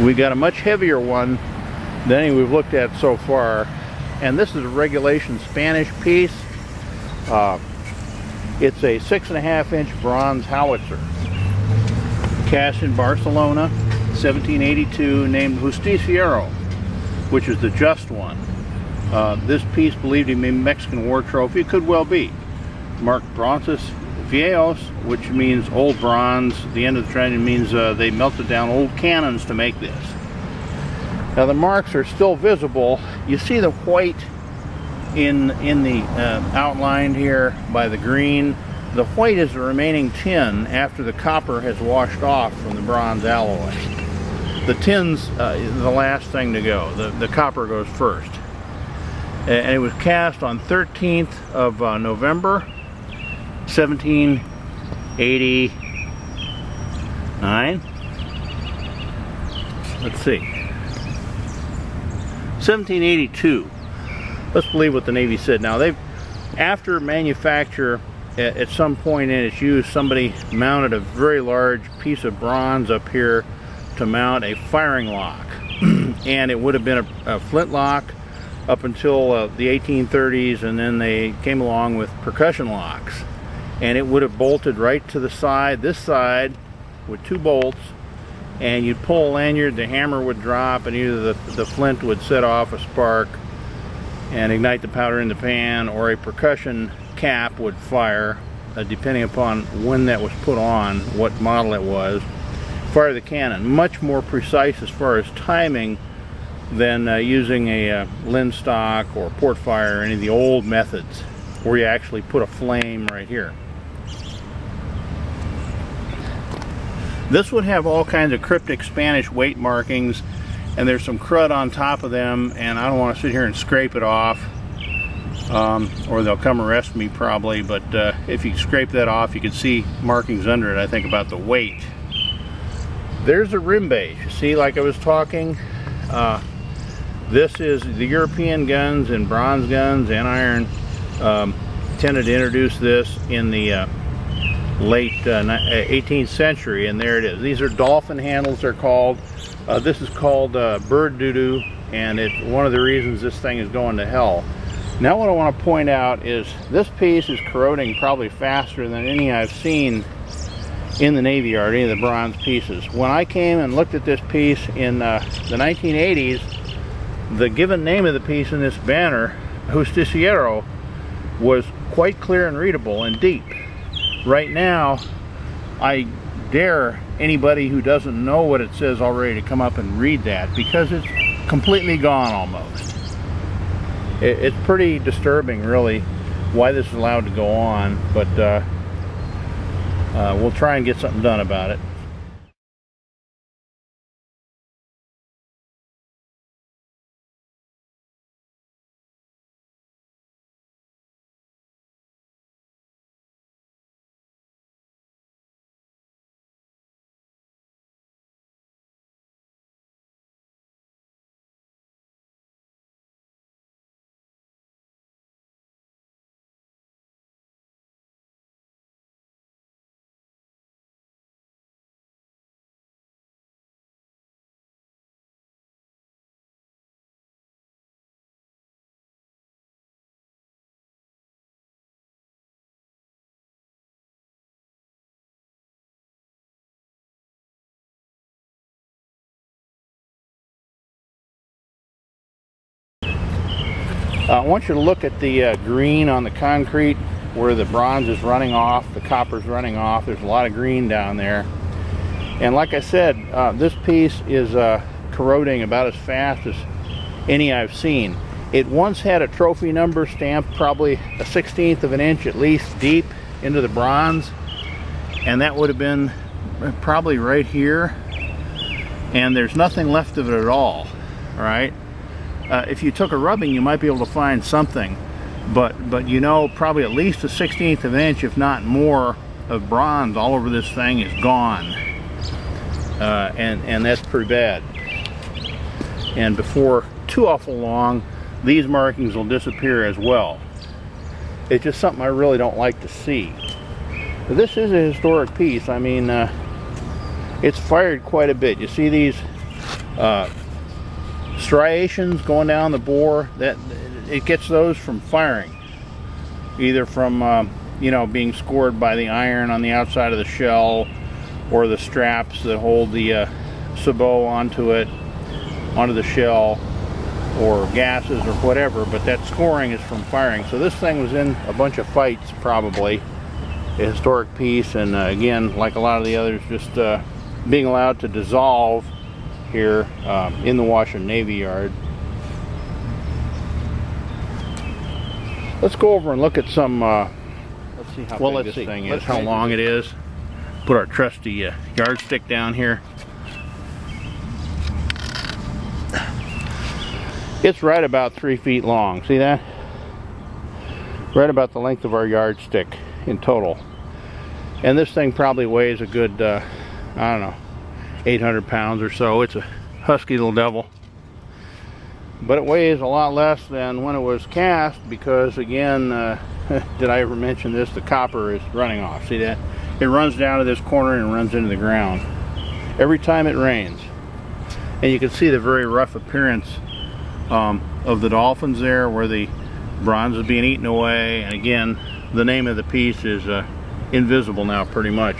We got a much heavier one than any we've looked at so far, and this is a regulation Spanish piece. It's a 6.5-inch bronze howitzer, cast in Barcelona, 1782, named Justiciero, which is the just one. This piece, believed to be a Mexican war trophy. It could well be. Marked Bronces Viejos, which means old bronze. The end of the trend means they melted down old cannons to make this. Now the marks are still visible. You see the white in the outlined here by the green. The white is the remaining tin after the copper has washed off from the bronze alloy. The tin's the last thing to go. The copper goes first. And it was cast on 13th of November 1789. Let's see. 1782. Let's believe what the Navy said. Now they've, after manufacture, at some point in its use, somebody mounted a very large piece of bronze up here to mount a firing lock. And it would have been a flintlock up until the 1830s, and then they came along with percussion locks, and it would have bolted right to the side, this side, with 2 bolts, and you'd pull a lanyard, the hammer would drop, and either the flint would set off a spark and ignite the powder in the pan, or a percussion cap would fire, depending upon when that was put on, what model it was, fire the cannon. Much more precise as far as timing than using a linstock or port fire or any of the old methods where you actually put a flame right here. This would have all kinds of cryptic Spanish weight markings, and there's some crud on top of them, and I don't want to sit here and scrape it off, or they'll come arrest me probably, but if you scrape that off, you can see markings under it, I think, about the weight. There's a rim base. You see, like I was talking, this is the European guns and bronze guns and iron tended to introduce this in the late 18th century, and there it is. These are dolphin handles, they're called. This is called bird doo-doo, and it's one of the reasons this thing is going to hell. Now what I want to point out is this piece is corroding probably faster than any I've seen in the Navy Yard, any of the bronze pieces. When I came and looked at this piece in the 1980s, the given name of the piece in this banner, Justiciero, was quite clear and readable and deep. Right now, I dare anybody who doesn't know what it says already to come up and read that, because it's completely gone almost. It's pretty disturbing, really, why this is allowed to go on, but we'll try and get something done about it. I want you to look at the green on the concrete where the bronze is running off, the copper's running off. There's a lot of green down there. And like I said, this piece is corroding about as fast as any I've seen. It once had a trophy number stamped probably a 1/16 of an inch at least deep into the bronze, and that would have been probably right here, and there's nothing left of it at all right? If you took a rubbing, you might be able to find something, but you know, probably at least a 1/16 of an inch, if not more, of bronze all over this thing is gone, and that's pretty bad. And before too awful long, these markings will disappear as well. It's just something I really don't like to see. But this is a historic piece. I mean, it's fired quite a bit. You see these striations going down the bore, that it gets those from firing, either from you know, being scored by the iron on the outside of the shell, or the straps that hold the sabot onto it, onto the shell, or gases or whatever. But that scoring is from firing. So this thing was in a bunch of fights, probably a historic piece, and again, like a lot of the others, just being allowed to dissolve here in the Washington Navy Yard. Let's go over and look at some let's see how big this thing is, how long it is. Put our trusty yardstick down here. It's right about 3 feet long. See that? Right about the length of our yardstick in total. And this thing probably weighs a good, I don't know, 800 pounds or so. It's a husky little devil. But it weighs a lot less than when it was cast because, again, did I ever mention this? The copper is running off. See that? It runs down to this corner and runs into the ground every time it rains. And you can see the very rough appearance of the dolphins there, where the bronze is being eaten away. And again, the name of the piece is invisible now, pretty much.